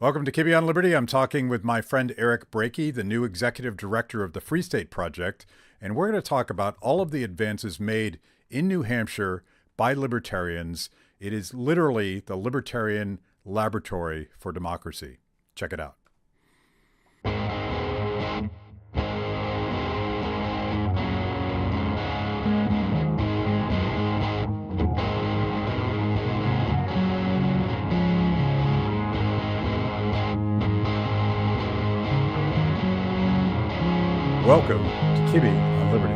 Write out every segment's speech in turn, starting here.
Welcome to Kibbe on Liberty. I'm talking with my friend Eric Brakey, the new executive director of the Free State Project, and we're going to talk about all of the advances made in New Hampshire by libertarians. It is literally the libertarian laboratory for democracy. Check it out. Welcome to Kibbe on Liberty.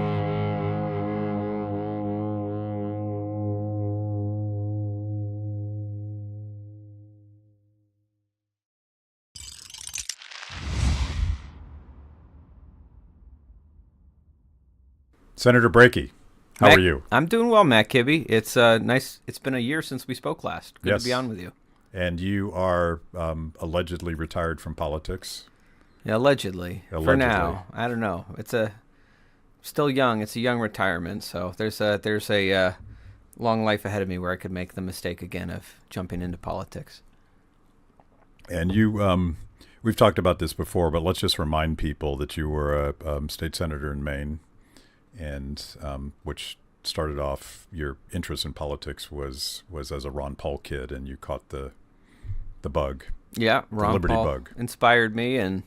Senator Brakey, how are you? I'm doing well, Matt Kibbe. It's nice. It's been a year since we spoke last. Good to be on with you. And you are allegedly retired from politics. Yeah, allegedly. For now, I don't know. It's still young. It's a young retirement, so there's a long life ahead of me where I could make the mistake again of jumping into politics. And you, we've talked about this before, but let's just remind people that you were a state senator in Maine, and which started off your interest in politics was as a Ron Paul kid, and you caught the bug. Yeah, Ron Liberty Paul bug inspired me and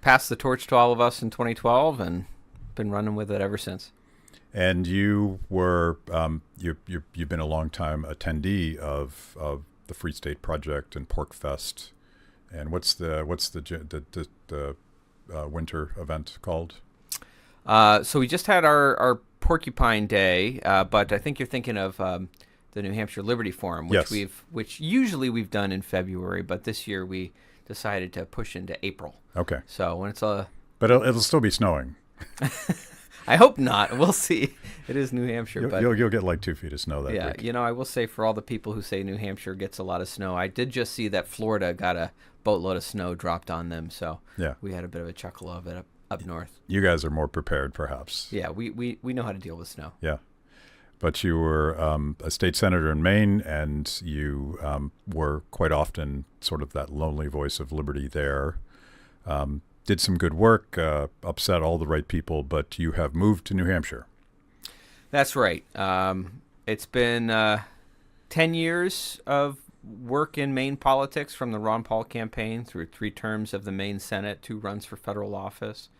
passed the torch to all of us in 2012, and been running with it ever since. And you were you've been a long time attendee of the Free State Project and Pork Fest. And what's the winter event called? So we just had our Porcupine Day, but I think you're thinking of the New Hampshire Liberty Forum, which Yes. which usually we've done in February, but this year we decided to push into April. Okay. So when it's But it'll still be snowing. I hope not. We'll see. It is New Hampshire, but You'll get like 2 feet of snow that yeah, week. I will say for all the people who say New Hampshire gets a lot of snow, I did just see that Florida got a boatload of snow dropped on them, so Yeah. we had a bit of a chuckle of it up north. You guys are more prepared, perhaps. Yeah, we know how to deal with snow. Yeah. But you were a state senator in Maine, and you were quite often sort of that lonely voice of liberty there. Did some good work, upset all the right people, but you have moved to New Hampshire. That's right. It's been 10 years of work in Maine politics, from the Ron Paul campaign through 3 terms of the Maine Senate, 2 runs for federal office,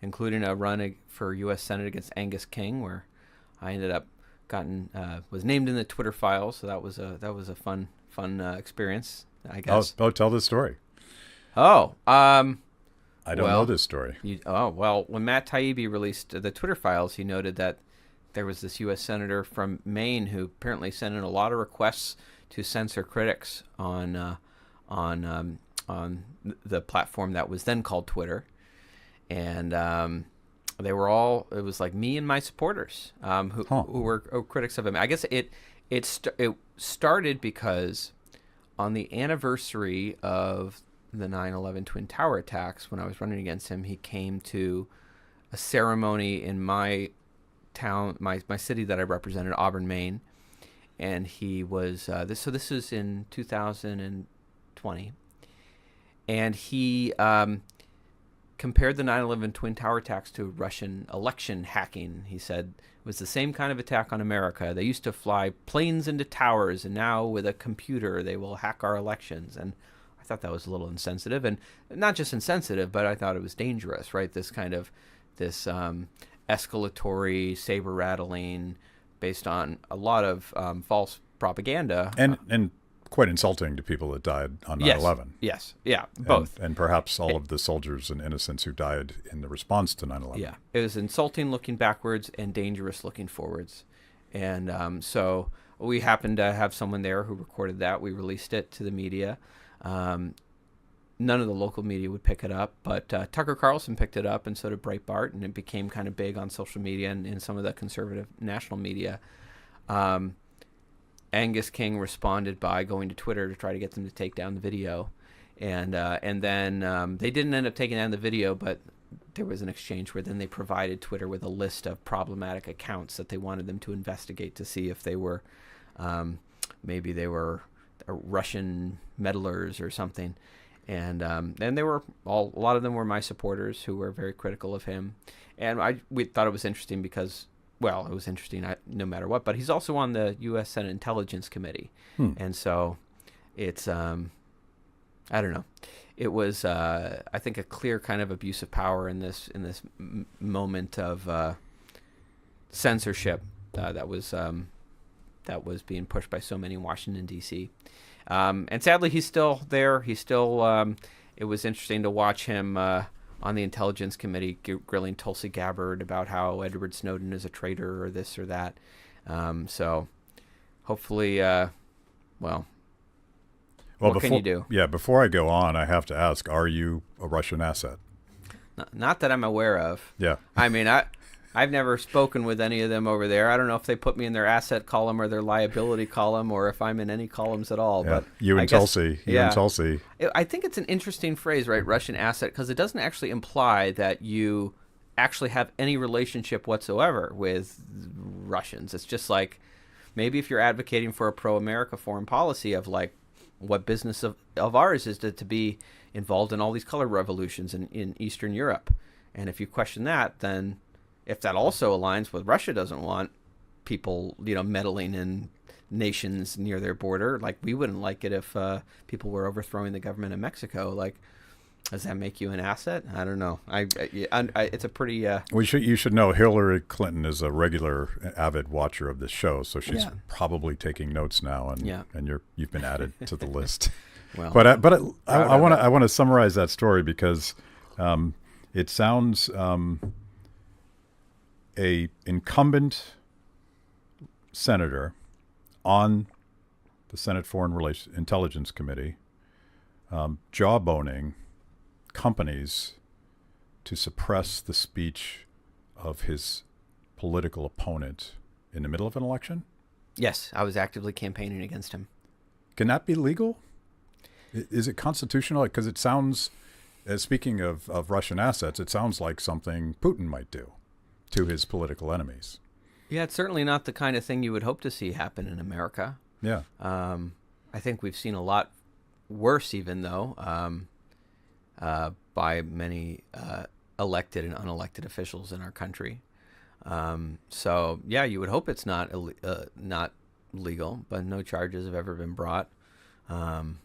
including a run for U.S. Senate against Angus King, where I ended up was named in the Twitter files. So that was a fun experience, I guess. Oh, tell the story. I don't know this story. When Matt Kibbe released the Twitter files, he noted that there was this U.S. senator from Maine who apparently sent in a lot of requests to censor critics on the platform that was then called Twitter, and they were all. It was like me and my supporters who were critics of him. I guess it started because on the anniversary of the 9/11 Twin Tower attacks, when I was running against him, he came to a ceremony in my town, my city that I represented, Auburn, Maine, and he was this. So this was in 2020, and he compared the 9/11 Twin Tower attacks to Russian election hacking. He said it was the same kind of attack on America. They used to fly planes into towers, and now with a computer they will hack our elections. And I thought that was a little insensitive, and not just insensitive, but I thought it was dangerous, right? This kind of escalatory, saber rattling, based on a lot of false propaganda, And quite insulting to people that died on 9/11. Yes, yeah, both. And perhaps all of the soldiers and innocents who died in the response to 9/11. Yeah, it was insulting looking backwards and dangerous looking forwards. And so we happened to have someone there who recorded that. We released it to the media. None of the local media would pick it up, but Tucker Carlson picked it up, and so did Breitbart, and it became kind of big on social media and in some of the conservative national media. Angus King responded by going to Twitter to try to get them to take down the video, and then they didn't end up taking down the video, but there was an exchange where then they provided Twitter with a list of problematic accounts that they wanted them to investigate to see if they were maybe they were Russian meddlers or something. and they were a lot of them were my supporters who were very critical of him, and we thought it was interesting because, well, it was interesting no matter what. But he's also on the U.S. Senate Intelligence Committee, and so it's I don't know. It was I think a clear kind of abuse of power in this moment of censorship that was being pushed by so many in Washington D.C. And sadly, he's still there. He's still. It was interesting to watch him on the Intelligence Committee grilling Tulsi Gabbard about how Edward Snowden is a traitor or this or that. So hopefully, well, what can you do? Yeah, before I go on, I have to ask: are you a Russian asset? Not that I'm aware of. Yeah. I mean, I've never spoken with any of them over there. I don't know if they put me in their asset column or their liability column, or if I'm in any columns at all. Yeah. But You and Tulsi. I think it's an interesting phrase, right? Russian asset, because it doesn't actually imply that you actually have any relationship whatsoever with Russians. It's just like maybe if you're advocating for a pro-America foreign policy of like what business of ours is to be involved in all these color revolutions in Eastern Europe. And if you question that, then if that also aligns with Russia doesn't want people, meddling in nations near their border, like we wouldn't like it if people were overthrowing the government in Mexico. Like, does that make you an asset? I don't know. It's a pretty. You should know Hillary Clinton is a regular avid watcher of this show, so she's probably taking notes now, and you've been added to the list. Well, but I want to summarize that story because it sounds. A incumbent senator on the Senate Foreign Relations Intelligence Committee jawboning companies to suppress the speech of his political opponent in the middle of an election? Yes, I was actively campaigning against him. Can that be legal? Is it constitutional? Because it sounds, speaking of Russian assets, it sounds like something Putin might do to his political enemies. Yeah, it's certainly not the kind of thing you would hope to see happen in America. Yeah. I think we've seen a lot worse even, though, by many elected and unelected officials in our country. So, yeah, you would hope it's not legal, but no charges have ever been brought. And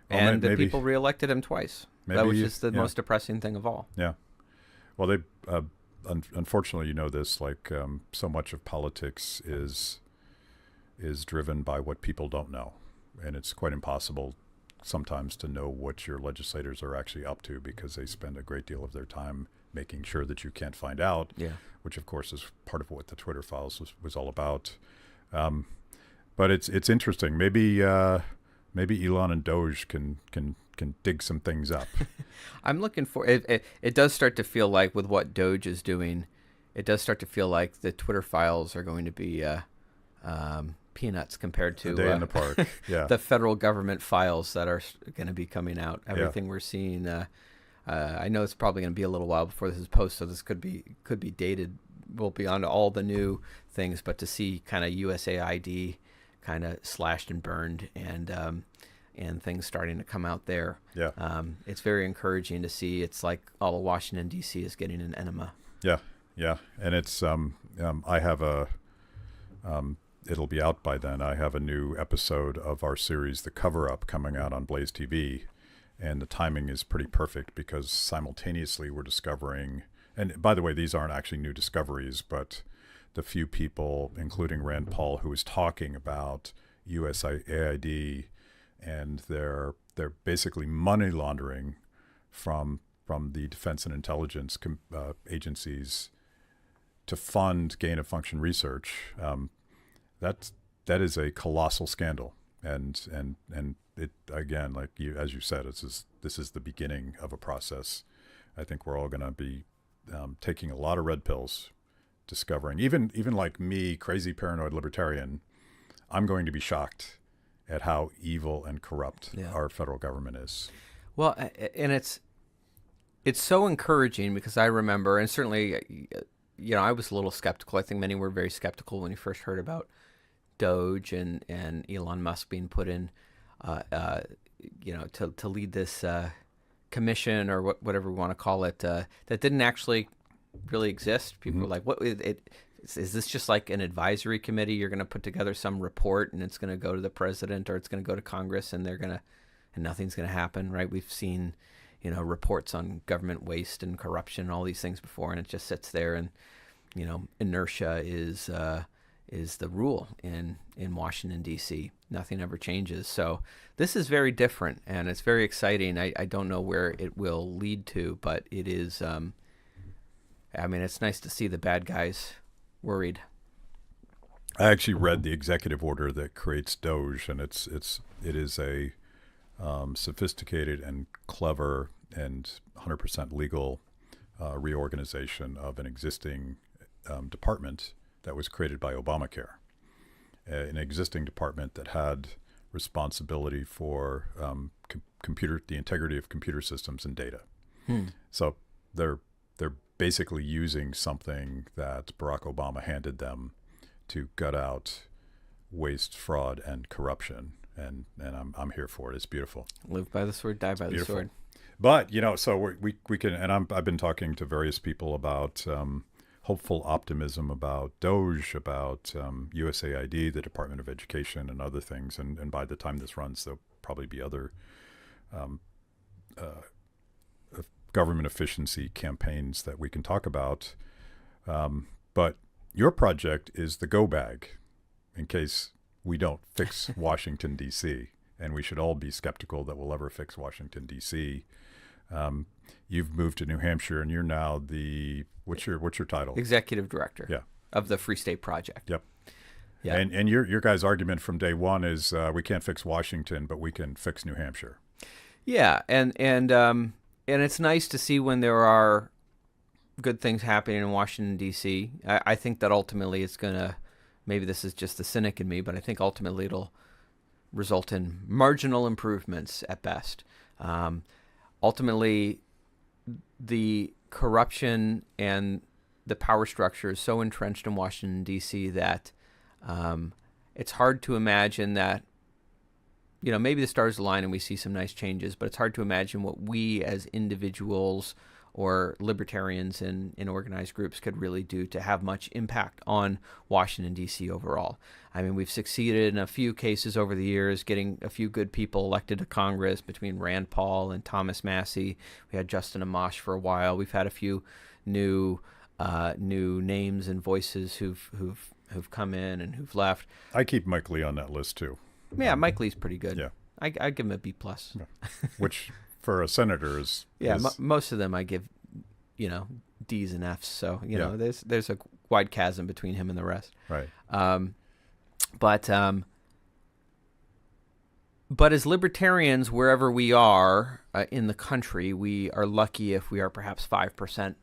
the people reelected him twice. That was just the most depressing thing of all. Yeah. Well, they... unfortunately, you know this, like so much of politics is driven by what people don't know. And it's quite impossible sometimes to know what your legislators are actually up to because they spend a great deal of their time making sure that you can't find out, which, of course, is part of what the Twitter files was all about. But it's interesting. Maybe Elon and Doge can dig some things up. I'm looking for it. It does start to feel like with what Doge is doing, it does start to feel like the Twitter files are going to be peanuts compared to a day in the park. Yeah. The federal government files that are going to be coming out. Everything we're seeing. I know it's probably going to be a little while before this is posted, so this could be dated well beyond all the new things. But to see kind of USAID kind of slashed and burned and things starting to come out there. Yeah. It's very encouraging to see. It's like all of Washington, D.C. is getting an enema. Yeah, yeah. And it's, I have it'll be out by then. I have a new episode of our series, The Cover-Up, coming out on Blaze TV. And the timing is pretty perfect because simultaneously we're discovering, and by the way, these aren't actually new discoveries, but the few people, including Rand Paul, who was talking about USAID and they're basically money laundering from the defense and intelligence agencies to fund gain-of-function research. That is a colossal scandal, and it again, like as you said, this is the beginning of a process. I think we're all going to be taking a lot of red pills, discovering even like me, crazy paranoid libertarian. I'm going to be shocked at how evil and corrupt our federal government is. Well, and it's so encouraging because I remember, and certainly, I was a little skeptical. I think many were very skeptical when you first heard about Doge and Elon Musk being put in to lead this commission or whatever we want to call it that didn't actually really exist. People were like, "What is this? Just like an advisory committee? You're going to put together some report and it's going to go to the president or it's going to go to Congress and nothing's going to happen, right?" We've seen, reports on government waste and corruption and all these things before, and it just sits there, and inertia is the rule in Washington, D.C. Nothing ever changes. So this is very different, and it's very exciting. I don't know where it will lead to, but it is. It's nice to see the bad guys worried. I actually read the executive order that creates Doge, and it is a sophisticated and clever and 100% legal reorganization of an existing department that was created by Obamacare, an existing department that had responsibility for the integrity of computer systems and data. So they're basically using something that Barack Obama handed them to gut out waste, fraud, and corruption. And I'm here for it. It's beautiful. Live by the sword, die by the sword. But so we can, and I've been talking to various people about hopeful optimism about Doge, about USAID, the Department of Education, and other things. And by the time this runs, there'll probably be other government efficiency campaigns that we can talk about. But your project is the go bag in case we don't fix Washington, D.C., and we should all be skeptical that we'll ever fix Washington, D.C. You've moved to New Hampshire, and you're now what's your title? Executive Director. Yeah. Of the Free State Project. Yep. Yeah. And your guys' argument from day one is we can't fix Washington, but we can fix New Hampshire. Yeah, and it's nice to see when there are good things happening in Washington, D.C. I think that ultimately it's going to, maybe this is just the cynic in me, but I think ultimately it'll result in marginal improvements at best. Ultimately, the corruption and the power structure is so entrenched in Washington, D.C. that it's hard to imagine that, maybe the stars align and we see some nice changes, but it's hard to imagine what we as individuals or libertarians in organized groups could really do to have much impact on Washington, D.C. overall. I mean, we've succeeded in a few cases over the years, getting a few good people elected to Congress between Rand Paul and Thomas Massey. We had Justin Amash for a while. We've had a few new names and voices who've come in and who've left. I keep Mike Lee on that list too. Yeah, Mike Lee's pretty good. Yeah, I give him a B+. Yeah. Which for a senator is most of them I give, D's and F's. So there's a wide chasm between him and the rest. Right. But as libertarians, wherever we are in the country, we are lucky if we are perhaps 5%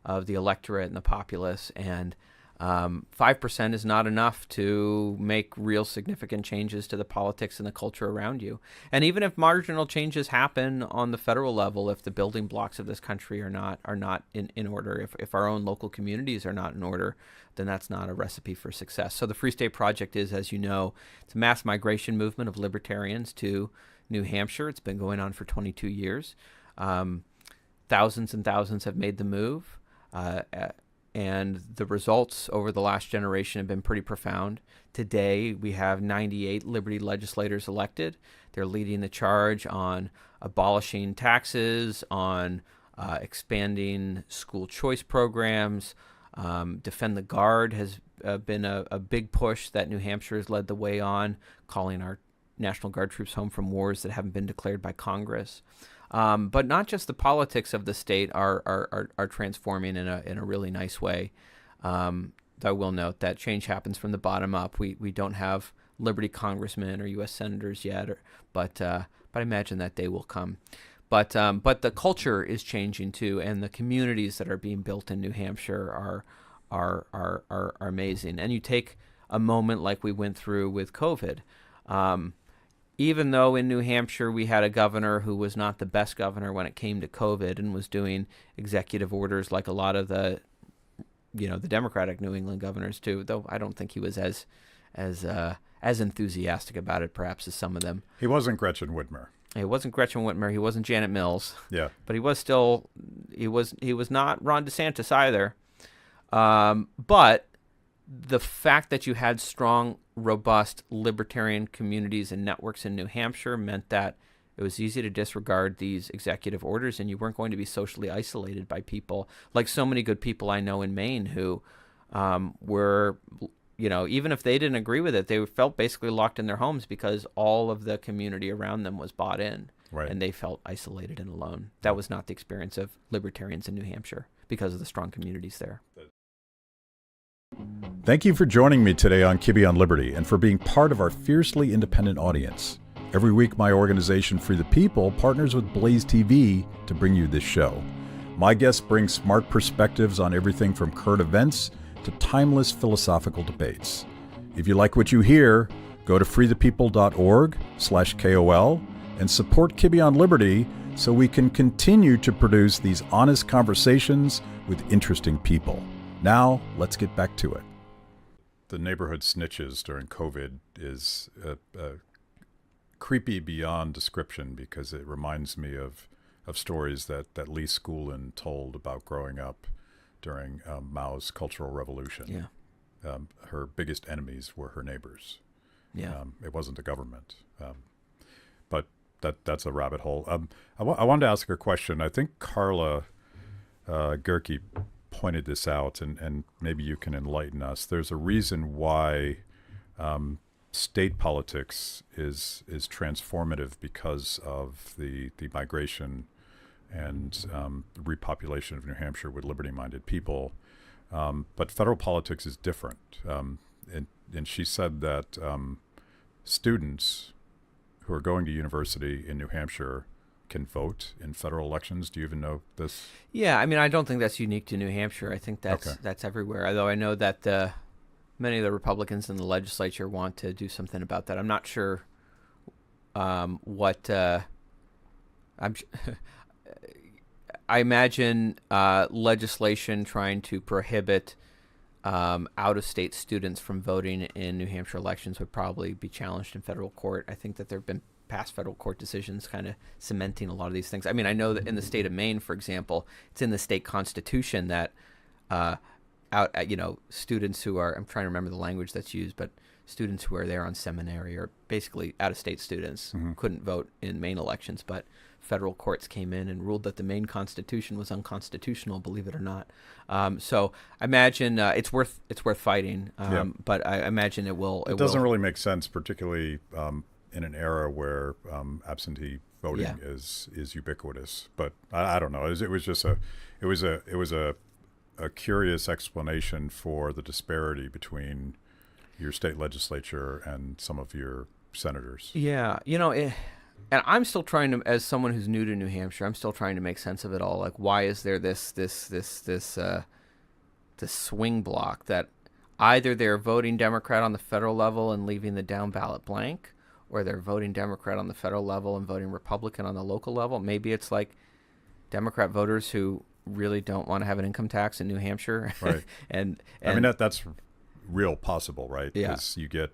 of the electorate and the populace, and 5% is not enough to make real significant changes to the politics and the culture around you. And even if marginal changes happen on the federal level, if the building blocks of this country are not in order, if our own local communities are not in order, then that's not a recipe for success. So the Free State Project is, as you know, it's a mass migration movement of libertarians to New Hampshire. It's been going on for 22 years. Thousands and thousands have made the move. And the results over the last generation have been pretty profound. Today, we have 98 Liberty legislators elected. They're leading the charge on abolishing taxes, on expanding school choice programs. Defend the Guard has been a big push that New Hampshire has led the way on, calling our National Guard troops home from wars that haven't been declared by Congress. But not just the politics of the state are transforming in a really nice way. I will note that change happens from the bottom up. We don't have Liberty congressmen or U.S. senators yet, but I imagine that day will come. But the culture is changing too, and the communities that are being built in New Hampshire are amazing. And you take a moment like we went through with COVID. Even though in New Hampshire we had a governor who was not the best governor when it came to COVID and was doing executive orders like a lot of the Democratic New England governors too, though I don't think he was as enthusiastic about it perhaps as some of them. He wasn't Gretchen Whitmer. He wasn't Gretchen Whitmer. He wasn't Janet Mills. Yeah. But he was still. He was not Ron DeSantis either. But the fact that you had strong, robust libertarian communities and networks in New Hampshire meant that it was easy to disregard these executive orders, and you weren't going to be socially isolated by people like so many good people I know in Maine who were, even if they didn't agree with it, they felt basically locked in their homes because all of the community around them was bought in, right. And they felt isolated and alone. That was not the experience of libertarians in New Hampshire because of the strong communities there. Thank you for joining me today on Kibbe on Liberty and for being part of our fiercely independent audience. Every week, my organization, Free the People, partners with Blaze TV to bring you this show. My guests bring smart perspectives on everything from current events to timeless philosophical debates. If you like what you hear, go to freethepeople.org/KOL and support Kibbe on Liberty so we can continue to produce these honest conversations with interesting people. Now, let's get back to it. The neighborhood snitches during COVID is creepy beyond description because it reminds me of stories that Lee Schoolin told about growing up during Mao's Cultural Revolution. Yeah. Her biggest enemies were her neighbors. Yeah. It wasn't the government. But that's a rabbit hole. I wanted to ask her a question. I think Carla Gerke pointed this out, and maybe you can enlighten us. There's a reason why state politics is transformative because of the migration and repopulation of New Hampshire with liberty-minded people. But federal politics is different. And she said that students who are going to university in New Hampshire can vote in federal elections. Do you even know this? Yeah, I mean, I don't think that's unique to New Hampshire. I think that's everywhere. Although I know that many of the Republicans in the legislature want to do something about that. I'm not sure what I imagine legislation trying to prohibit out-of-state students from voting in New Hampshire elections would probably be challenged in federal court. I think that there have been past federal court decisions kind of cementing a lot of these things. I mean, I know that in the state of Maine, for example, it's in the state constitution that students who are, I'm trying to remember the language that's used, but students who are there on seminary or basically out-of-state students couldn't vote in Maine elections, but federal courts came in and ruled that the Maine Constitution was unconstitutional, believe it or not. So I imagine it's worth fighting, but I imagine it will. It doesn't really make sense, particularly in an era where absentee voting is ubiquitous. But I don't know. It was a curious explanation for the disparity between your state legislature and some of your senators. Yeah, and I'm still trying to, as someone who's new to New Hampshire, I'm still trying to make sense of it all. Like, why is there this swing block that either they're voting Democrat on the federal level and leaving the down ballot blank, or they're voting Democrat on the federal level and voting Republican on the local level? Maybe it's like Democrat voters who really don't want to have an income tax in New Hampshire. Right. and I mean, that's real possible, right? Yeah. Because you get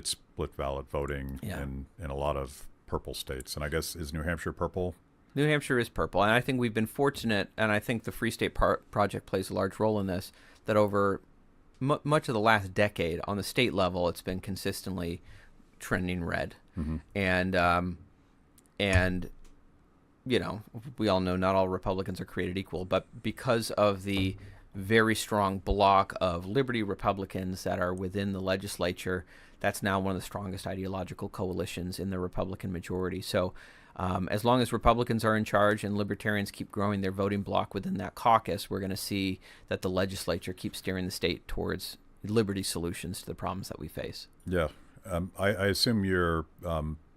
split ballot voting in a lot of purple states. And I guess, is New Hampshire purple? New Hampshire is purple. And I think we've been fortunate, and I think the Free State Project plays a large role in this, that over much of the last decade on the state level, it's been consistently trending red. Mm-hmm. And we all know not all Republicans are created equal, but because of the very strong block of liberty Republicans that are within the legislature, that's now one of the strongest ideological coalitions in the Republican majority. So as long as Republicans are in charge and libertarians keep growing their voting block within that caucus, we're going to see that the legislature keeps steering the state towards liberty solutions to the problems that we face. Yeah. I assume you're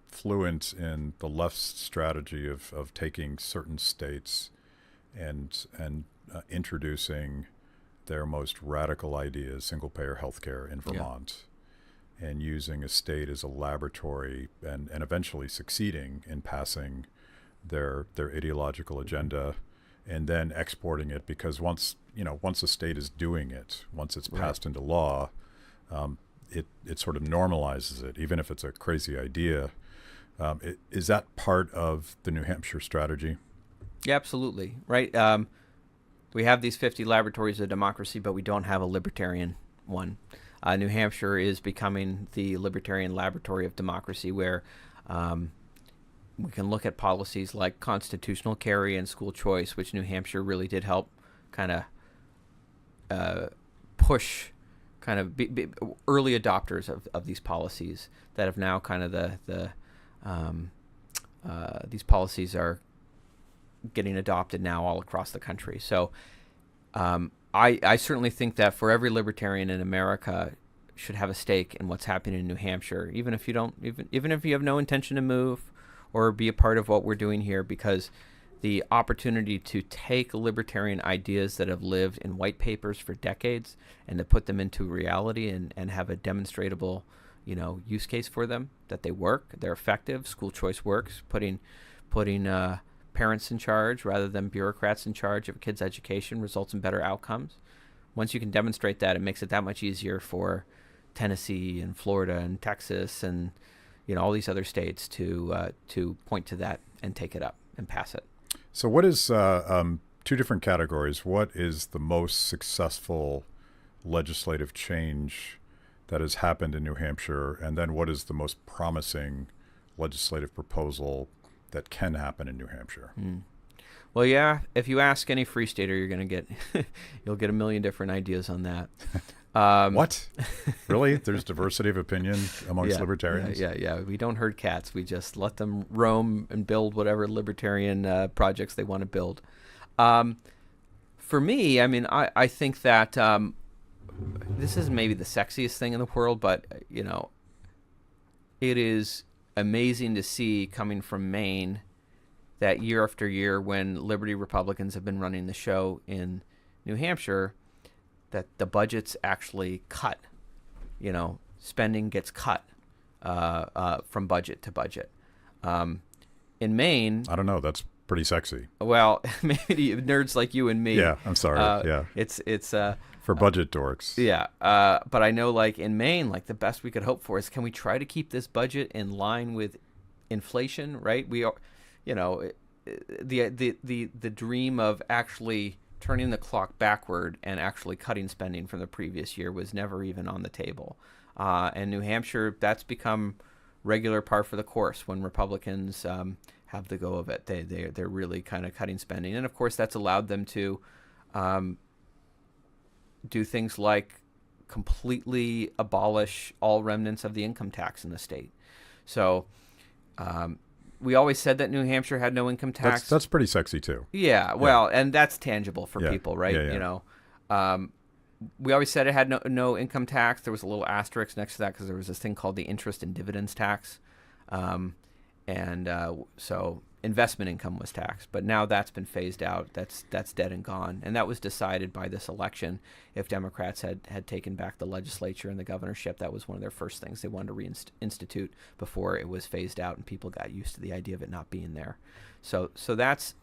fluent in the left's strategy of taking certain states and introducing their most radical ideas, single-payer healthcare in Vermont, and using a state as a laboratory and eventually succeeding in passing their ideological agenda and then exporting it, because once a state is doing it, once it's passed into law, it sort of normalizes it, even if it's a crazy idea. Is that part of the New Hampshire strategy? Yeah, absolutely. Right. We have these 50 laboratories of democracy, but we don't have a libertarian one. New Hampshire is becoming the libertarian laboratory of democracy, where we can look at policies like constitutional carry and school choice, which New Hampshire really did help kind of push, kind of be early adopters of these policies that have now kind of these policies are getting adopted now all across the country. So I certainly think that for every libertarian in America should have a stake in what's happening in New Hampshire, even if you don't, even if you have no intention to move or be a part of what we're doing here, because the opportunity to take libertarian ideas that have lived in white papers for decades and to put them into reality and have a demonstrable, use case for them, that they work, they're effective, school choice works, putting parents in charge rather than bureaucrats in charge of a kid's education results in better outcomes. Once you can demonstrate that, it makes it that much easier for Tennessee and Florida and Texas and all these other states to point to that and take it up and pass it. So what is two different categories? What is the most successful legislative change that has happened in New Hampshire, and then what is the most promising legislative proposal that can happen in New Hampshire? Well, yeah, if you ask any free stater, you're going to get you'll get a million different ideas on that. What? Really? There's diversity of opinion amongst libertarians? Yeah. We don't herd cats. We just let them roam and build whatever libertarian projects they want to build. For me, I think that this is maybe the sexiest thing in the world, but, it is amazing to see coming from Maine that year after year, when Liberty Republicans have been running the show in New Hampshire, that the budget's actually cut. Spending gets cut from budget to budget. In Maine, I don't know. That's pretty sexy. Well, maybe nerds like you and me. Yeah, I'm sorry. Yeah, it's for budget dorks. Yeah, but I know, like in Maine, like the best we could hope for is, can we try to keep this budget in line with inflation? Right? We are, the dream of actually turning the clock backward and actually cutting spending from the previous year was never even on the table. And New Hampshire, that's become regular par for the course when Republicans have the go of it. They're really kind of cutting spending, and of course that's allowed them to do things like completely abolish all remnants of the income tax in the state. So we always said that New Hampshire had no income tax. That's pretty sexy too. Yeah, well, and that's tangible for people, right? Yeah. We always said it had no income tax. There was a little asterisk next to that because there was this thing called the interest and dividends tax. So investment income was taxed, but now that's been phased out. That's dead and gone, and that was decided by this election. If Democrats had taken back the legislature and the governorship, that was one of their first things they wanted to reinstitute before it was phased out and people got used to the idea of it not being there. So that's.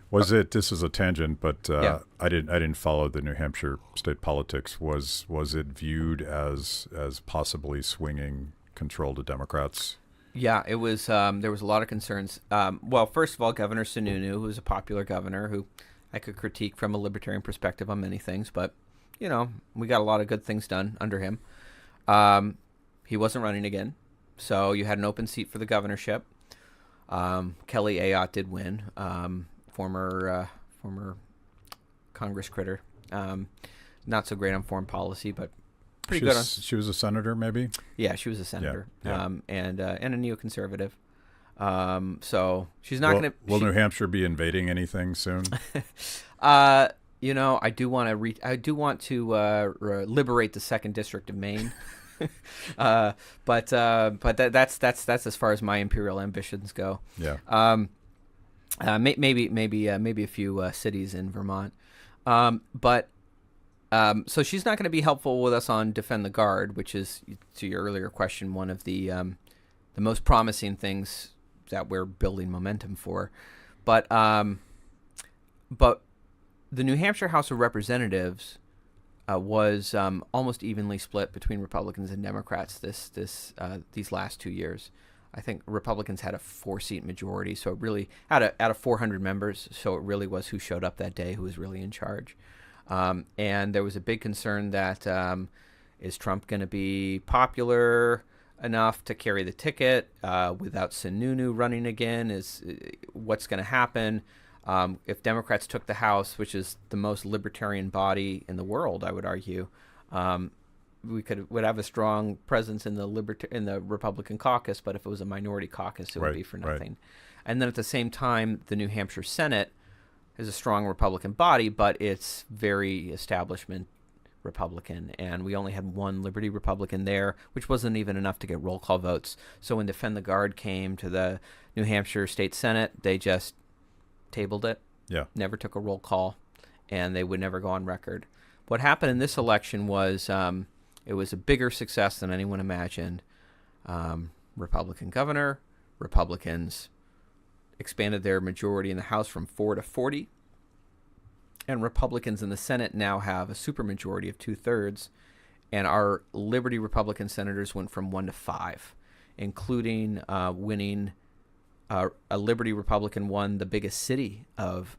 Was it? This is a tangent, but Yeah. I didn't follow the New Hampshire state politics. Was it viewed as possibly swinging control to Democrats? Yeah, it was. There was a lot of concerns. Well, first of all, Governor Sununu, who was a popular governor, who I could critique from a libertarian perspective on many things, but we got a lot of good things done under him. He wasn't running again, so you had an open seat for the governorship. Kelly Ayotte did win, former Congress critter. Not so great on foreign policy, but pretty good on. She was a senator, maybe. Yeah, she was a senator, Yeah. and a neoconservative. So she's not going to. Will New Hampshire be invading anything soon? I do want to liberate the 2nd District of Maine. But that's as far as my imperial ambitions go. Yeah. Maybe a few cities in Vermont. So she's not going to be helpful with us on Defend the Guard, which is, to your earlier question, one of the most promising things that we're building momentum for. But the New Hampshire House of Representatives was almost evenly split between Republicans and Democrats these last 2 years. I think Republicans had a 4-seat majority, so it really out of 400 members, so it really was who showed up that day who was really in charge. And there was a big concern that is Trump going to be popular enough to carry the ticket without Sununu running again? Is what's going to happen if Democrats took the House, which is the most libertarian body in the world? I would argue we would have a strong presence in the Republican caucus, but if it was a minority caucus, it would be for nothing. Right. And then at the same time, the New Hampshire Senate is a strong Republican body, but it's very establishment Republican, and we only had one Liberty Republican there, which wasn't even enough to get roll call votes. So when Defend the Guard came to the New Hampshire State Senate, they just tabled it. Yeah. Never took a roll call, and they would never go on record. What happened in this election was it was a bigger success than anyone imagined. Republican governor, Republicans expanded their majority in the House from 4 to 40. And Republicans in the Senate now have a supermajority of 2/3, and our Liberty Republican senators went from 1 to 5, including winning. A Liberty Republican won the biggest city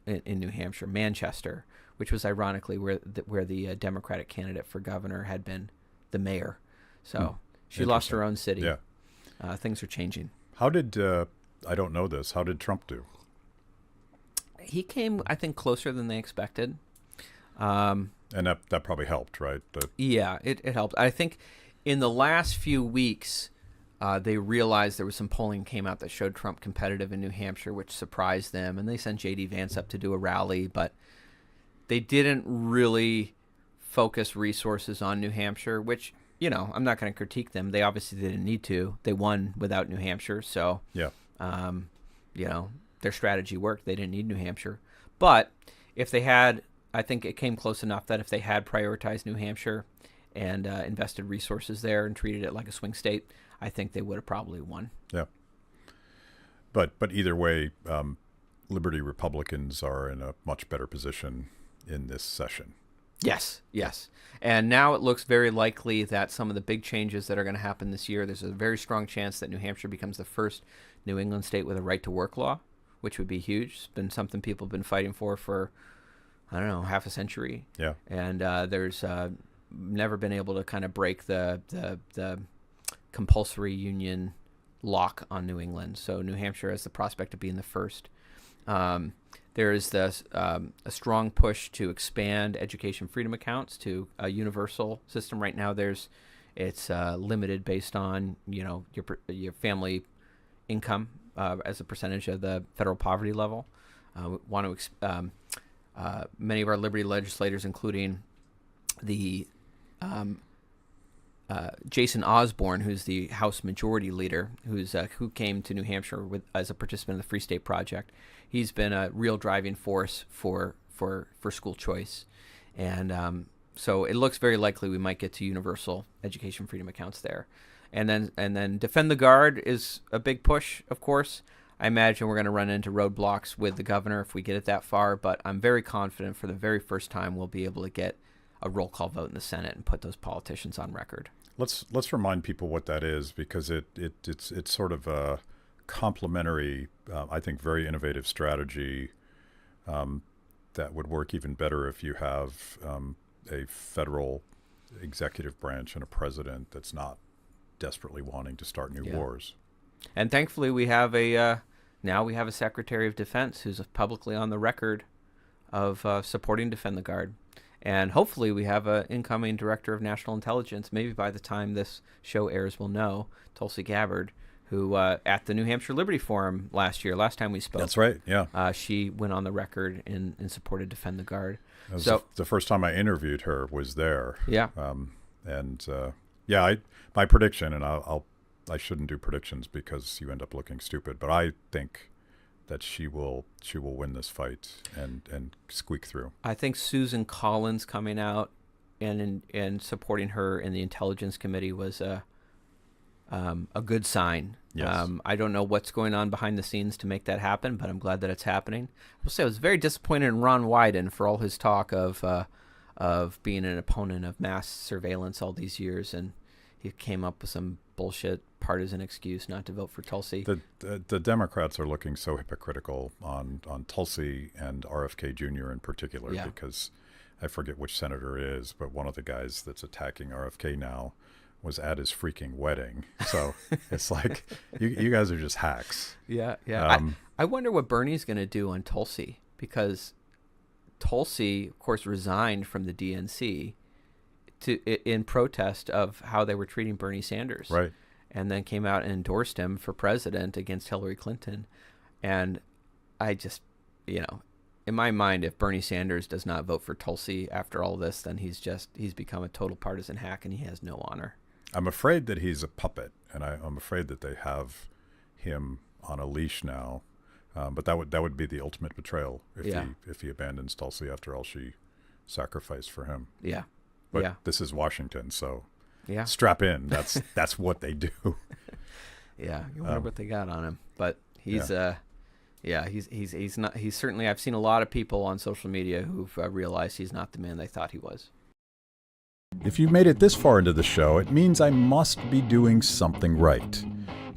in New Hampshire, Manchester, which was ironically where the Democratic candidate for governor had been the mayor. So she lost her own city. Yeah, things are changing. How did I don't know this? How did Trump do? He came, I think, closer than they expected. And that probably helped, right? Yeah, it helped. I think in the last few weeks, they realized there was some polling came out that showed Trump competitive in New Hampshire, which surprised them. And they sent J.D. Vance up to do a rally, but they didn't really focus resources on New Hampshire, which, I'm not going to critique them. They obviously didn't need to. They won without New Hampshire. So, yeah. Their strategy worked. They didn't need New Hampshire. But if they had, I think it came close enough that if they had prioritized New Hampshire and invested resources there and treated it like a swing state, I think they would have probably won. Yeah. But either way, Liberty Republicans are in a much better position in this session. Yes. And now it looks very likely that some of the big changes that are going to happen this year, there's a very strong chance that New Hampshire becomes the first New England state with a right-to-work law, which would be huge. It's been something people have been fighting for, I don't know, half a century. Yeah. And there's never been able to kind of break the compulsory union lock on New England. So New Hampshire has the prospect of being the first. There is a strong push to expand education freedom accounts to a universal system. Right now, it's limited based on your family income as a percentage of the federal poverty level. Many of our Liberty legislators, including the Jason Osborne, who's the House Majority Leader, who came to New Hampshire as a participant in the Free State Project. He's been a real driving force for school choice, and so it looks very likely we might get to universal education freedom accounts there. And then Defend the Guard is a big push, of course. I imagine we're going to run into roadblocks with the governor if we get it that far, but I'm very confident for the very first time we'll be able to get a roll call vote in the Senate and put those politicians on record. Let's remind people what that is, because it's sort of a complementary, I think, very innovative strategy that would work even better if you have a federal executive branch and a president that's not desperately wanting to start new wars. And thankfully, we have a Secretary of Defense who's publicly on the record of supporting Defend the Guard. And hopefully we have an incoming Director of National Intelligence. Maybe by the time this show airs, we'll know, Tulsi Gabbard, who at the New Hampshire Liberty Forum last time we spoke. That's right, yeah. She went on the record in support of Defend the Guard. So the first time I interviewed her was there. Yeah. My prediction, and I shouldn't do predictions because you end up looking stupid, but I think that she will win this fight and squeak through. I think Susan Collins coming out and supporting her in the Intelligence Committee was a good sign. Yes. I don't know what's going on behind the scenes to make that happen, but I'm glad that it's happening. I will say I was very disappointed in Ron Wyden for all his talk of being an opponent of mass surveillance all these years, and he came up with some bullshit partisan excuse not to vote for Tulsi. The Democrats are looking so hypocritical on Tulsi and RFK Jr. in particular, because I forget which senator it is, but one of the guys that's attacking RFK now was at his freaking wedding. So it's like, you guys are just hacks. Yeah. I wonder what Bernie's going to do on Tulsi, because Tulsi, of course, resigned from the DNC in protest of how they were treating Bernie Sanders. Right. And then came out and endorsed him for president against Hillary Clinton. And I just, in my mind, if Bernie Sanders does not vote for Tulsi after all this, then he's become a total partisan hack and he has no honor. I'm afraid that he's a puppet, and I'm afraid that they have him on a leash now. But that would be the ultimate betrayal if he abandons Tulsi after all she sacrificed for him. Yeah. But this is Washington, so strap in. That's what they do. Yeah, you wonder what they got on him. But he's certainly, I've seen a lot of people on social media who've realized he's not the man they thought he was. If you made it this far into the show, it means I must be doing something right.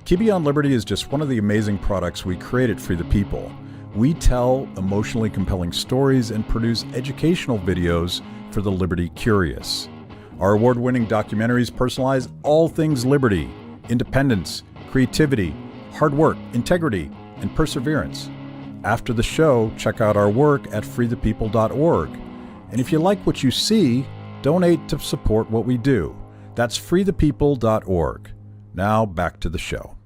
Kibbe on Liberty is just one of the amazing products we created for the people. We tell emotionally compelling stories and produce educational videos for the liberty curious. Our award-winning documentaries personalize all things liberty, independence, creativity, hard work, integrity, and perseverance. After the show, check out our work at freethepeople.org. And if you like what you see, donate to support what we do. That's freethepeople.org. Now back to the show.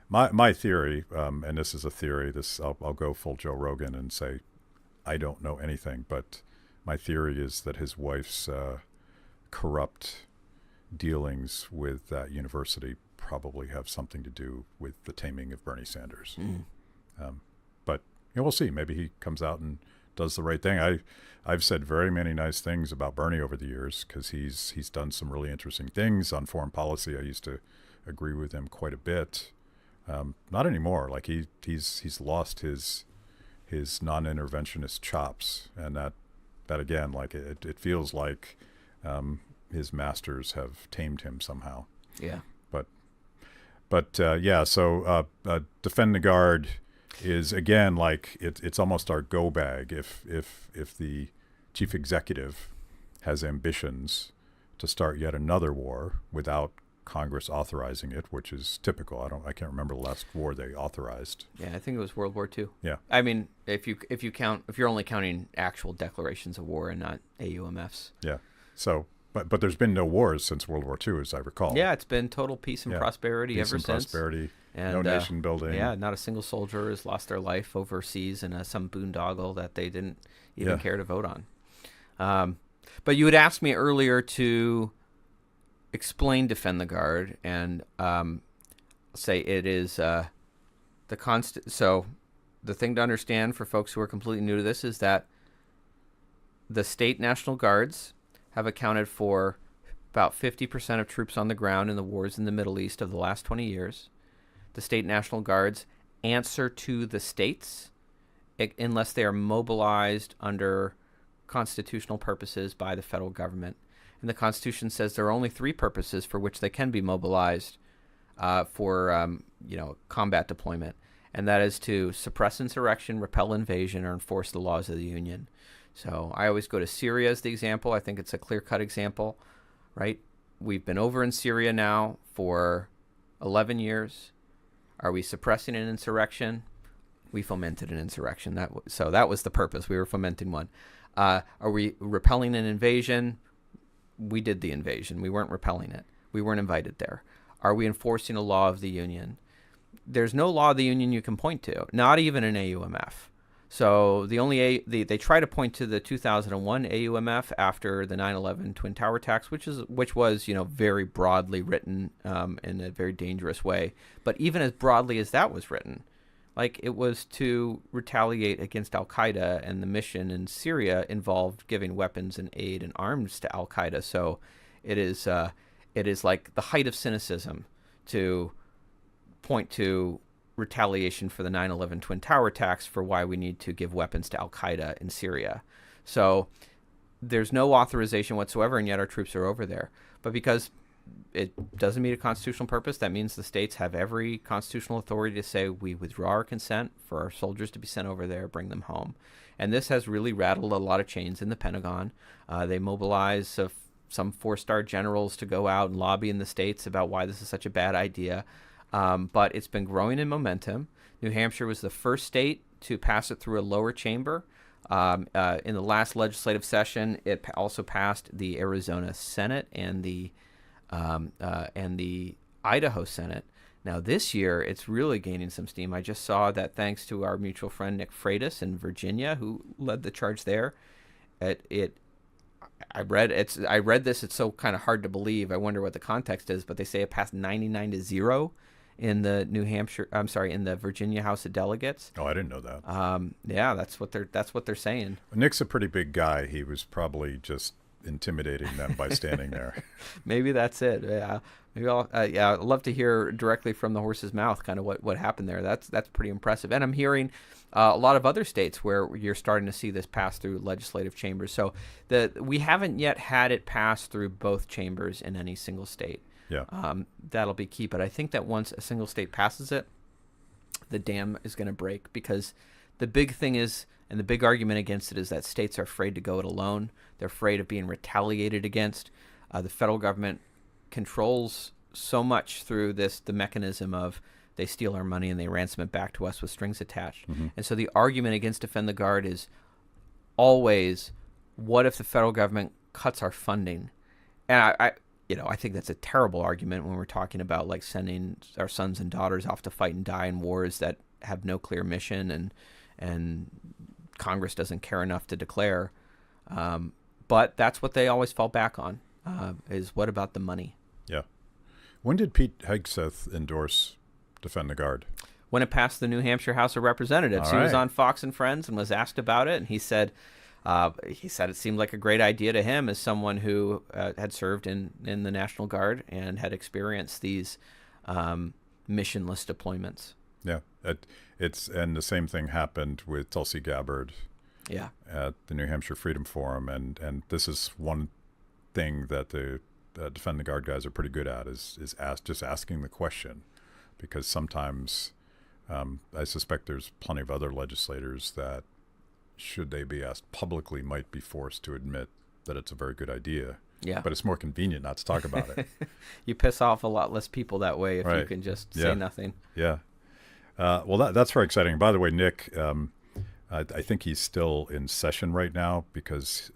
My theory, and this is a theory, I'll go full Joe Rogan and say I don't know anything, but my theory is that his wife's corrupt dealings with that university probably have something to do with the taming of Bernie Sanders. But we'll see. Maybe he comes out and does the right thing. I've said very many nice things about Bernie over the years because he's done some really interesting things on foreign policy. I used to agree with him quite a bit. Not anymore. Like he's lost his non-interventionist chops, and that again, like it feels like his masters have tamed him somehow. Yeah. But So Defend the Guard is again like it's almost our go bag if the chief executive has ambitions to start yet another war without Congress authorizing it, which is typical. I can't remember the last war they authorized. Yeah, I think it was World War II. Yeah. I mean, if you're only counting actual declarations of war and not AUMFs. Yeah. So, but there's been no wars since World War II, as I recall. Yeah, it's been total peace and prosperity ever since. Prosperity. And, no nation building. Yeah, not a single soldier has lost their life overseas in some boondoggle that they didn't even care to vote on. But you had asked me earlier to explain Defend the Guard, and say it is so the thing to understand for folks who are completely new to this is that the state National Guards have accounted for about 50% of troops on the ground in the wars in the Middle East of the last 20 years. The state National Guards answer to the states unless they are mobilized under constitutional purposes by the federal government. And the Constitution says there are only three purposes for which they can be mobilized for combat deployment, and that is to suppress insurrection, repel invasion, or enforce the laws of the Union. So I always go to Syria as the example. I think it's a clear-cut example, right? We've been over in Syria now for 11 years. Are we suppressing an insurrection? We fomented an insurrection. So that was the purpose. We were fomenting one. Are we repelling an invasion? We did the invasion. We weren't repelling it. We weren't invited there. Are we enforcing a law of the Union? There's no law of the Union you can point to, not even an AUMF. So they try to point to the 2001 AUMF after the 9/11 Twin Tower attacks, which was very broadly written in a very dangerous way. But even as broadly as that was written, like it was to retaliate against Al Qaeda, and the mission in Syria involved giving weapons and aid and arms to Al Qaeda. So it is like the height of cynicism to point to retaliation for the 9/11 Twin Tower attacks for why we need to give weapons to Al Qaeda in Syria. So there's no authorization whatsoever, and yet our troops are over there. But because it doesn't meet a constitutional purpose, that means the states have every constitutional authority to say we withdraw our consent for our soldiers to be sent over there, bring them home. And this has really rattled a lot of chains in the Pentagon. They mobilize some 4-star generals to go out and lobby in the states about why this is such a bad idea. But it's been growing in momentum. New Hampshire was the first state to pass it through a lower chamber. In the last legislative session, it also passed the Arizona Senate and the Idaho Senate. Now this year, it's really gaining some steam. I just saw that thanks to our mutual friend Nick Freitas in Virginia, who led the charge there. I read this. It's so kind of hard to believe. I wonder what the context is, but they say it passed 99-0 in the in the Virginia House of Delegates. Oh, I didn't know that. Yeah, that's what they're saying. Nick's a pretty big guy. He was probably just intimidating them by standing there. Maybe that's it. Yeah, maybe I'd love to hear directly from the horse's mouth, kind of what happened there. That's pretty impressive. And I'm hearing a lot of other states where you're starting to see this pass through legislative chambers. So we haven't yet had it pass through both chambers in any single state. Yeah. That'll be key. But I think that once a single state passes it, the dam is going to break, because the big thing is, and the big argument against it is that states are afraid to go it alone. They're afraid of being retaliated against. The federal government controls so much through the mechanism of they steal our money and they ransom it back to us with strings attached. Mm-hmm. And so the argument against Defend the Guard is always, what if the federal government cuts our funding? And I think that's a terrible argument when we're talking about like sending our sons and daughters off to fight and die in wars that have no clear mission and Congress doesn't care enough to declare. But that's what they always fall back on, is what about the money? Yeah. When did Pete Hegseth endorse Defend the Guard? When it passed the New Hampshire House of Representatives. He was on Fox and Friends and was asked about it, and he said it seemed like a great idea to him as someone who had served in the National Guard and had experienced these missionless deployments. Yeah, and the same thing happened with Tulsi Gabbard. Yeah. At the New Hampshire Freedom Forum, and this is one thing that the Defend the Guard guys are pretty good at is just asking the question, because sometimes I suspect there's plenty of other legislators that, should they be asked publicly, might be forced to admit that it's a very good idea. Yeah. But it's more convenient not to talk about it. You piss off a lot less people that way if you can just say nothing. Yeah. Well, that's very exciting. By the way, Nick, I think he's still in session right now, because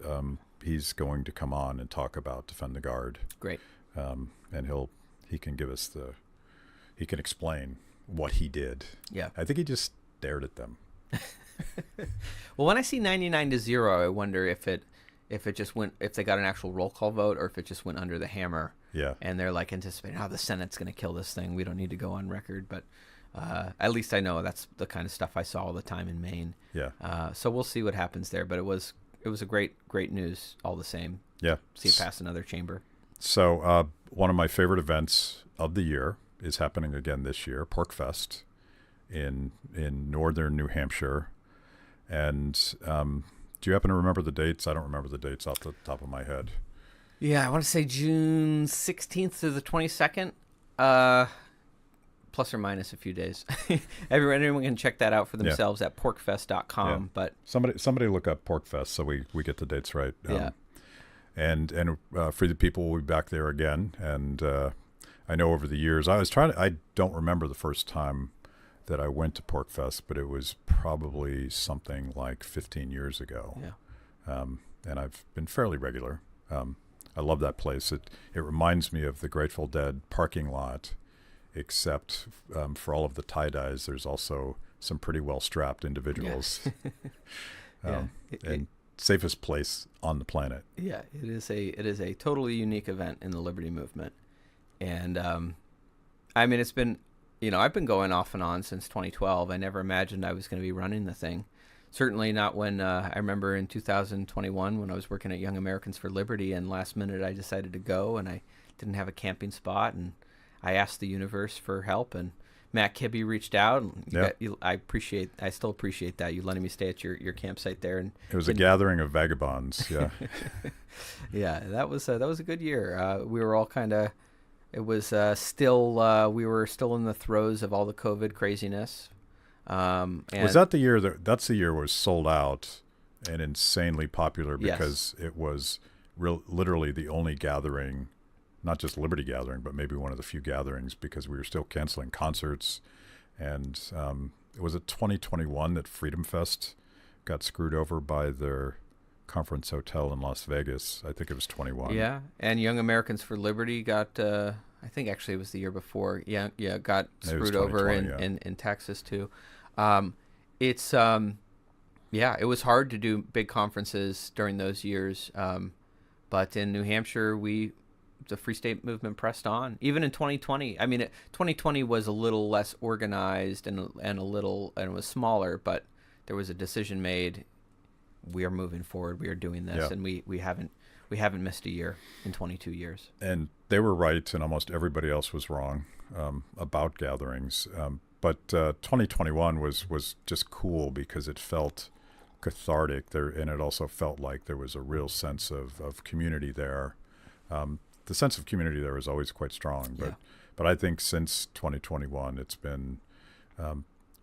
he's going to come on and talk about Defend the Guard. Great. And he can give us he can explain what he did. Yeah. I think he just stared at them. Well, when I see 99-0, I wonder if they got an actual roll call vote, or if it just went under the hammer. Yeah. And they're like anticipating, the Senate's going to kill this thing. We don't need to go on record. But at least I know that's the kind of stuff I saw all the time in Maine. Yeah. So we'll see what happens there. But it was a great news all the same. Yeah. See it pass another chamber. So one of my favorite events of the year is happening again this year, Pork Fest in northern New Hampshire. And do you happen to remember the dates? I don't remember the dates off the top of my head. Yeah, I want to say June 16th to the 22nd, plus or minus a few days. Everyone can check that out for themselves at porkfest.com. Yeah. But somebody look up Pork Fest so we get the dates right. And for the people, we'll be back there again. And I know over the years, I don't remember the first time that I went to Pork Fest, but it was probably something like 15 years ago. Yeah. And I've been fairly regular. I love that place. It reminds me of the Grateful Dead parking lot, except for all of the tie-dyes, there's also some pretty well-strapped individuals. And safest place on the planet. Yeah, it is a totally unique event in the Liberty Movement. And I mean, it's been, I've been going off and on since 2012. I never imagined I was going to be running the thing. Certainly not when I remember in 2021 when I was working at Young Americans for Liberty, and last minute I decided to go, and I didn't have a camping spot, and I asked the universe for help, and Matt Kibbe reached out. And Yeah. I still appreciate that. You letting me stay at your campsite there. And It was a gathering of vagabonds. Yeah. yeah, that was a good year. We were all kind of. It was still. We were still in the throes of all the COVID craziness. And Was that the year that's the year was sold out and insanely popular Yes. because it was literally the only gathering, not just Liberty gathering, but maybe one of the few gatherings, because we were still canceling concerts. And was it 2021 that Freedom Fest got screwed over by their conference hotel in Las Vegas? I think it was 21. Yeah, and Young Americans for Liberty got. I think actually it was the year before. Yeah, got Maybe it was screwed over 2020, in Texas too. It's it was hard to do big conferences during those years. But in New Hampshire, the Free State Movement pressed on. Even in 2020, 2020 was a little less organized and it was smaller, but there was a decision made. We are moving forward. We are doing this, Yeah. and we haven't missed a year in 22 years. And they were right, and almost everybody else was wrong about gatherings. But 2021 was just cool because it felt cathartic there, and it also felt like there was a real sense of community there. The sense of community there is always quite strong, but I think since 2021 it's been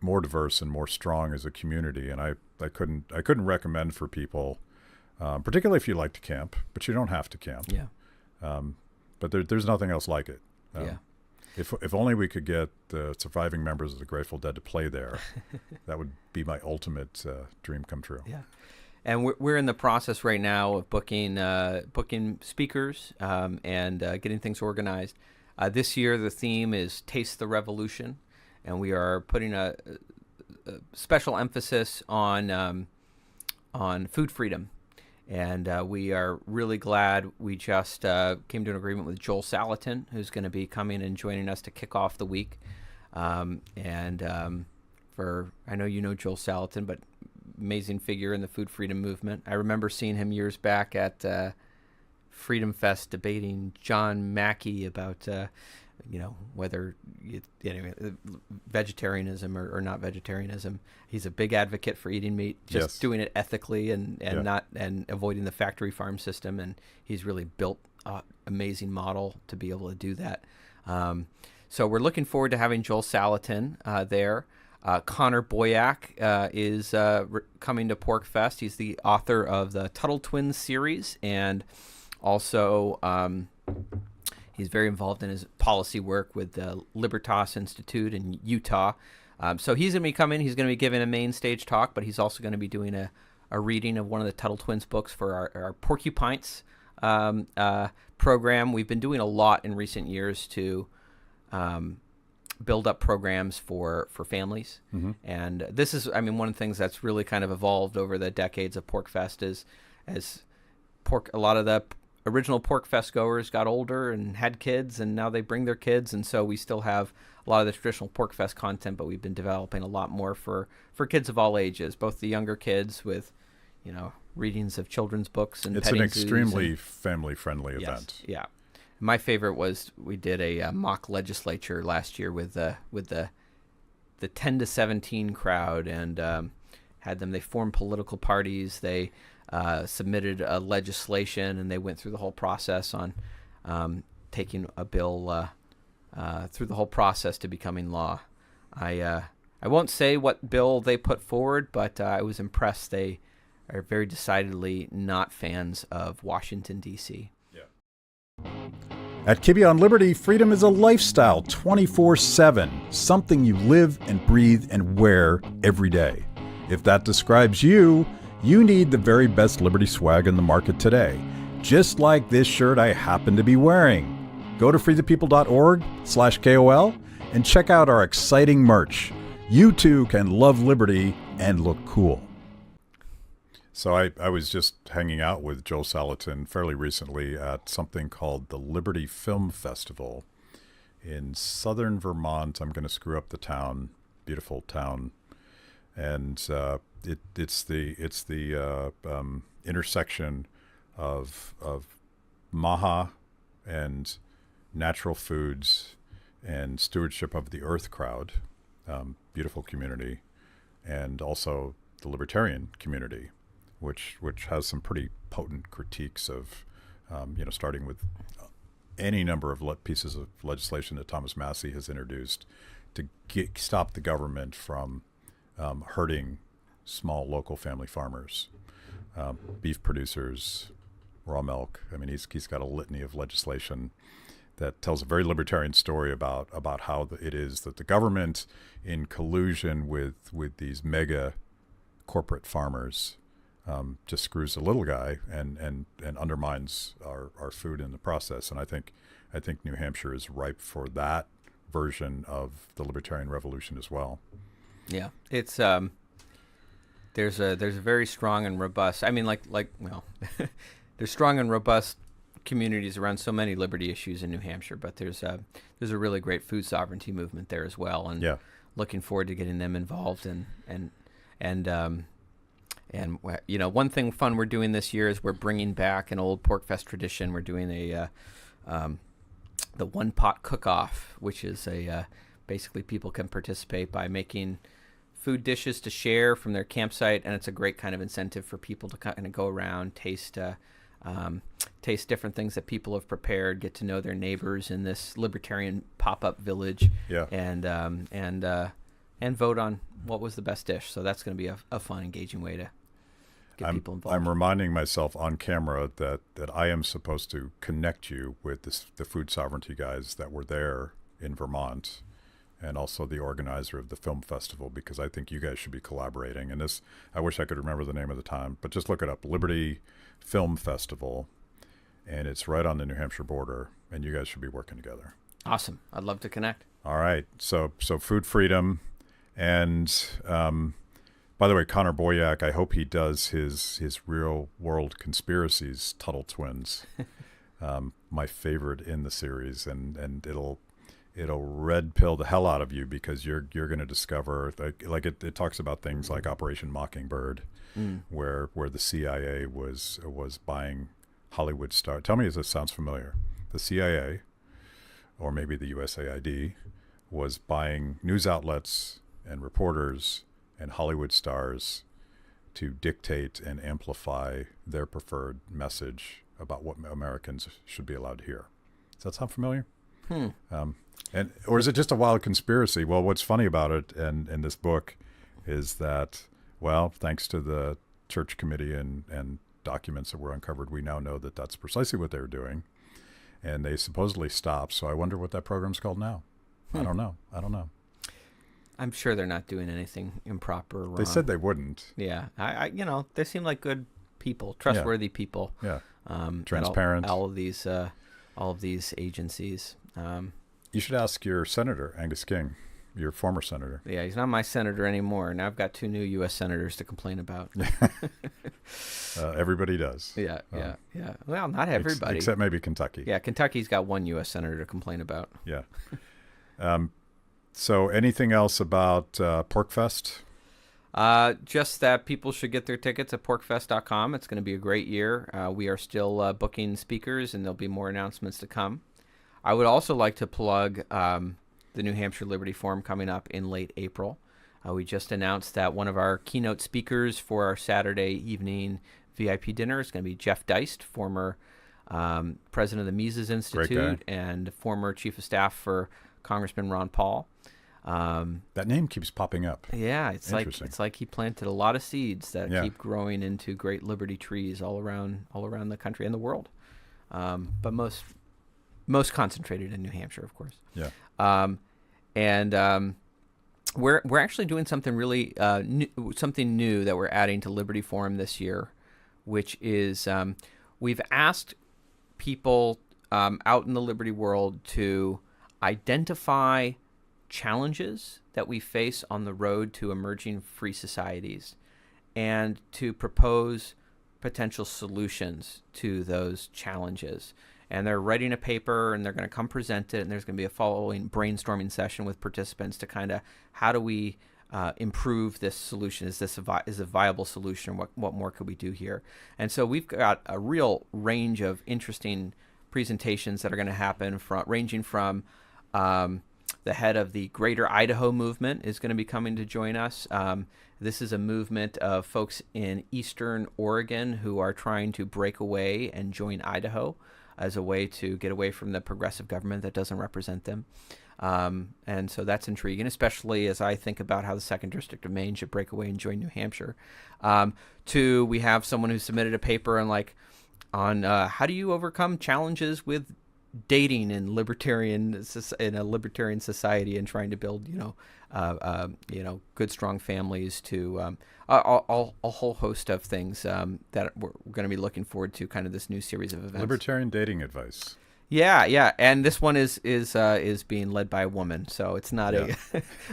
more diverse and more strong as a community, and I couldn't recommend for people, particularly if you like to camp, but you don't have to camp. Yeah. But there's nothing else like it. Yeah. If only we could get the surviving members of the Grateful Dead to play there, that would be my ultimate dream come true. Yeah, and we're in the process right now of booking speakers and getting things organized. This year the theme is Taste the Revolution, and we are putting a special emphasis on food freedom. And we are really glad we just came to an agreement with Joel Salatin, who's going to be coming and joining us to kick off the week. I know you know Joel Salatin, but amazing figure in the food freedom movement. I remember seeing him years back at Freedom Fest debating John Mackey about whether vegetarianism or not vegetarianism. He's a big advocate for eating meat, just doing it ethically and avoiding the factory farm system. And he's really built an amazing model to be able to do that. So we're looking forward to having Joel Salatin there. Connor Boyack is coming to Pork Fest. He's the author of the Tuttle Twins series, and also he's very involved in his policy work with the Libertas Institute in Utah. So he's going to be coming. He's going to be giving a main stage talk, but he's also going to be doing a reading of one of the Tuttle Twins books for our Porcupines program. We've been doing a lot in recent years to build up programs for families. Mm-hmm. And this is, one of the things that's really kind of evolved over the decades of Pork Fest is as a lot of the original Pork Fest goers got older and had kids, and now they bring their kids, and so we still have a lot of the traditional Pork Fest content, but we've been developing a lot more for kids of all ages, both the younger kids with, readings of children's books and it's an extremely family-friendly event. Yeah. My favorite was we did a mock legislature last year with the 10 to 17 crowd, and had them. They formed political parties. They submitted a legislation, and they went through the whole process on taking a bill through the whole process to becoming law. I won't say what bill they put forward, but I was impressed. They are very decidedly not fans of Washington, D.C. At Kibbe on Liberty, freedom is a lifestyle 24/7, something you live and breathe and wear every day. If that describes you, you need the very best Liberty swag in the market today, just like this shirt I happen to be wearing. Go to freethepeople.org/KOL and check out our exciting merch. You too can love Liberty and look cool. So I was just hanging out with Joel Salatin fairly recently at something called the Liberty Film Festival in southern Vermont. I'm going to screw up the town, beautiful town, and it's the intersection of Maha and natural foods and Stewardship of the Earth crowd, beautiful community, and also the libertarian community, which has some pretty potent critiques of, starting with any number of pieces of legislation that Thomas Massey has introduced to stop the government from hurting small local family farmers, beef producers, raw milk. I mean, he's got a litany of legislation that tells a very libertarian story about how it is that the government, in collusion with these mega corporate farmers, just screws the little guy and undermines our food in the process. And I think New Hampshire is ripe for that version of the libertarian revolution as well. Yeah, it's there's a very strong and robust. I mean, there's strong and robust communities around so many liberty issues in New Hampshire, but there's a really great food sovereignty movement there as well, and looking forward to getting them involved and one thing fun we're doing this year is we're bringing back an old Pork Fest tradition. We're doing the one pot cook-off, which is basically people can participate by making food dishes to share from their campsite, and it's a great kind of incentive for people to kind of go around, taste different things that people have prepared, get to know their neighbors in this libertarian pop-up village, and vote on what was the best dish. So that's going to be a fun, engaging way to get people involved. I'm reminding myself on camera that I am supposed to connect you with the food sovereignty guys that were there in Vermont, and also the organizer of the film festival, because I think you guys should be collaborating. And this, I wish I could remember the name of the time, but just look it up, Liberty Film Festival, and it's right on the New Hampshire border, and you guys should be working together. Awesome. I'd love to connect. All right. So food freedom. And by the way, Connor Boyack, I hope he does his real world conspiracies, Tuttle Twins, my favorite in the series, and it'll red pill the hell out of you, because you're going to discover it talks about things like Operation Mockingbird, where the CIA was buying Hollywood stars. Tell me if this sounds familiar. The CIA, or maybe the USAID, was buying news outlets and reporters and Hollywood stars to dictate and amplify their preferred message about what Americans should be allowed to hear. Does that sound familiar? Or is it just a wild conspiracy? Well, what's funny about it and in this book is that, well, thanks to the church committee and documents that were uncovered, we now know that that's precisely what they were doing. And they supposedly stopped. So I wonder what that program's called now. I don't know. I'm sure they're not doing anything improper or wrong. They said they wouldn't. Yeah. They seem like good people, trustworthy people. Yeah. Transparent. All of these agencies. You should ask your senator, Angus King, your former senator. Yeah, he's not my senator anymore. Now I've got 2 new U.S. senators to complain about. Everybody does. Yeah. Well, not everybody. Except maybe Kentucky. Yeah, Kentucky's got 1 U.S. senator to complain about. Yeah. So anything else about PorkFest? Just that people should get their tickets at porkfest.com. It's going to be a great year. We are still booking speakers, and there'll be more announcements to come. I would also like to plug the New Hampshire Liberty Forum coming up in late April. We just announced that one of our keynote speakers for our Saturday evening VIP dinner is going to be Jeff Deist, former president of the Mises Institute and former chief of staff for Congressman Ron Paul. That name keeps popping up. Yeah, it's like he planted a lot of seeds that keep growing into great liberty trees all around the country and the world. But most concentrated in New Hampshire, of course. Yeah. We're actually doing something really something new that we're adding to Liberty Forum this year, which is we've asked people out in the liberty world to identify challenges that we face on the road to emerging free societies and to propose potential solutions to those challenges. And they're writing a paper, and they're going to come present it, and there's going to be a following brainstorming session with participants to kind of, how do we improve this solution? Is this is a viable solution? What more could we do here? And so we've got a real range of interesting presentations that are going to happen, ranging from the head of the Greater Idaho movement, is going to be coming to join us. This is a movement of folks in eastern Oregon who are trying to break away and join Idaho as a way to get away from the progressive government that doesn't represent them. And so that's intriguing, especially as I think about how the 2nd District of Maine should break away and join New Hampshire. Two, we have someone who submitted a paper on how do you overcome challenges with dating in a libertarian society and trying to build, good, strong families to a whole host of things that we're going to be looking forward to, kind of this new series of events. Libertarian dating advice. Yeah, and this one is being led by a woman, so it's not a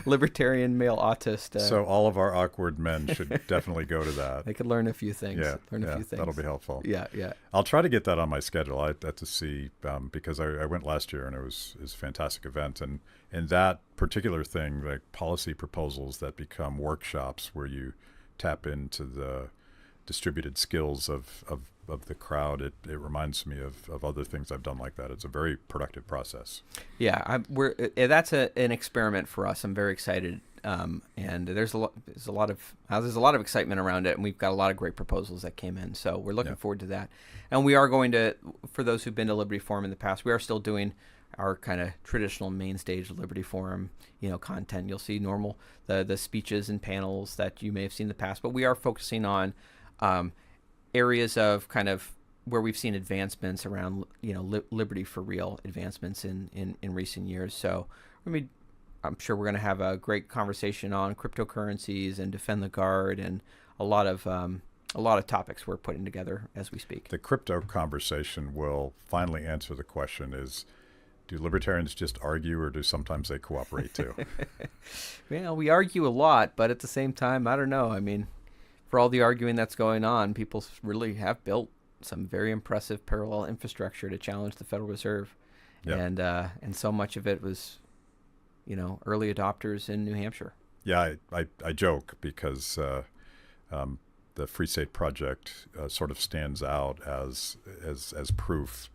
libertarian male autist. So all of our awkward men should definitely go to that. They could learn a few things. A few things. That'll be helpful. Yeah. I'll try to get that on my schedule. I had to see because I went last year and it was a fantastic event, and that particular thing, like policy proposals that become workshops where you tap into the distributed skills of the crowd, it reminds me of other things I've done like that. It's a very productive process. Yeah, that's an experiment for us. I'm very excited, and there's a lot of excitement around it, and we've got a lot of great proposals that came in. So we're looking forward to that, and we are going to, for those who've been to Liberty Forum in the past, we are still doing our kind of traditional main stage Liberty Forum, content. You'll see the speeches and panels that you may have seen in the past, but we are focusing on areas of kind of where we've seen advancements around, liberty for real advancements in recent years. So I'm sure we're going to have a great conversation on cryptocurrencies and defend the guard and a lot of topics we're putting together as we speak. The crypto conversation will finally answer the question is, do libertarians just argue or do sometimes they cooperate too? Well, we argue a lot, but at the same time, I don't know. I mean, for all the arguing that's going on, people really have built some very impressive parallel infrastructure to challenge the Federal Reserve. Yeah. And so much of it was, early adopters in New Hampshire. Yeah, I joke because the Free State Project sort of stands out as proof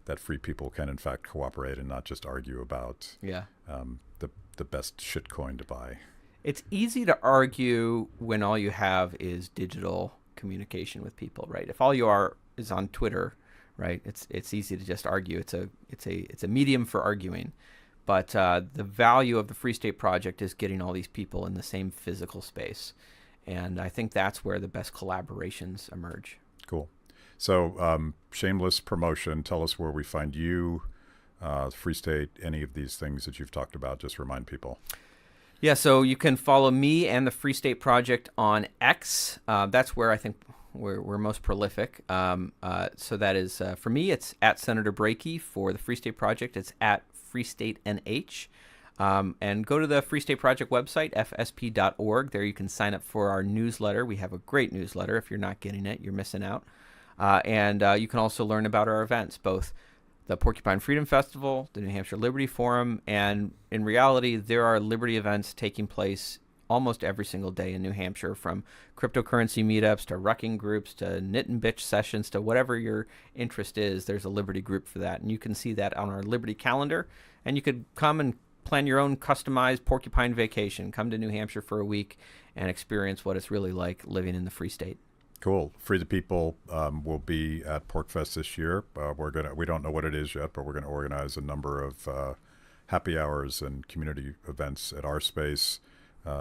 that free people can in fact cooperate and not just argue about the best shitcoin to buy. It's easy to argue when all you have is digital communication with people, right? If all you are is on Twitter, right? It's easy to just argue. It's a medium for arguing, but the value of the Free State Project is getting all these people in the same physical space, and I think that's where the best collaborations emerge. Cool. So shameless promotion. Tell us where we find you, Free State, any of these things that you've talked about. Just remind people. Yeah, so you can follow me and the Free State Project on X. That's where I think we're most prolific. So that is, for me, it's at Senator Brakey. For the Free State Project, it's at Free State NH. And go to the Free State Project website, fsp.org. There you can sign up for our newsletter. We have a great newsletter. If you're not getting it, you're missing out. And you can also learn about our events, both the Porcupine Freedom Festival, the New Hampshire Liberty Forum, and in reality, there are liberty events taking place almost every single day in New Hampshire, from cryptocurrency meetups to rucking groups to knit and bitch sessions to whatever your interest is. There's a liberty group for that, and you can see that on our liberty calendar, and you could come and plan your own customized porcupine vacation. Come to New Hampshire for a week and experience what it's really like living in the Free State. Cool. Free the People will be at PorcFest this year. We don't know what it is yet, but we're going to organize a number of happy hours and community events at our space.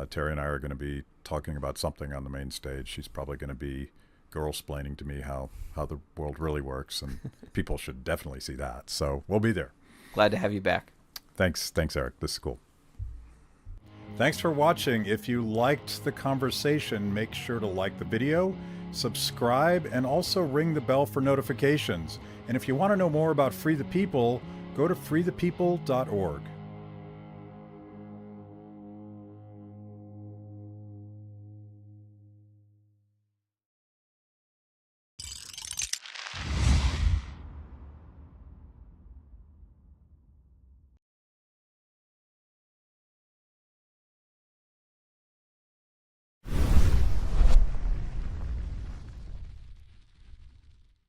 Terry and I are going to be talking about something on the main stage. She's probably going to be girl-splaining to me how the world really works, and people should definitely see that. So we'll be there. Glad to have you back. Thanks, Eric. This is cool. Thanks for watching. If you liked the conversation, make sure to like the video, subscribe, and also ring the bell for notifications. And if you want to know more about Free the People, go to freethepeople.org.